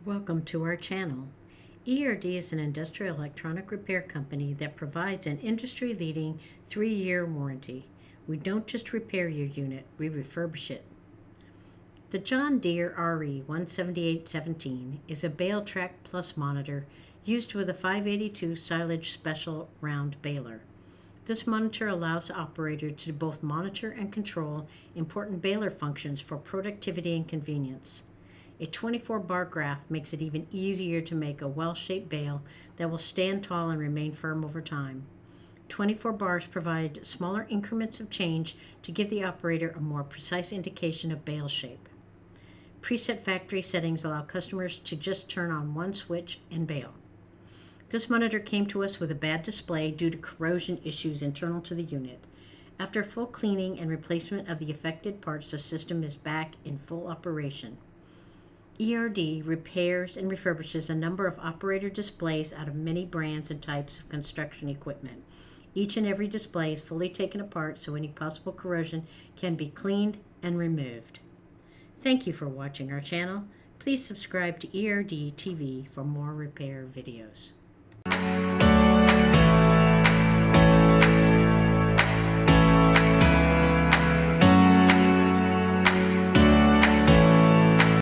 Welcome to our channel. ERD is an industrial electronic repair company that provides an industry-leading 3-year warranty. We don't just repair your unit, we refurbish it. The John Deere RE178717 is a BaleTrak Plus monitor used with a 582 Silage Special Round Baler. This monitor allows the operator to both monitor and control important baler functions for productivity and convenience. A 24-bar graph makes it even easier to make a well-shaped bale that will stand tall and remain firm over time. 24 bars provide smaller increments of change to give the operator a more precise indication of bale shape. Preset factory settings allow customers to just turn on one switch and bale. This monitor came to us with a bad display due to corrosion issues internal to the unit. After full cleaning and replacement of the affected parts, the system is back in full operation. ERD repairs and refurbishes a number of operator displays out of many brands and types of construction equipment. Each and every display is fully taken apart so any possible corrosion can be cleaned and removed. Thank you for watching our channel. Please subscribe to ERD TV for more repair videos.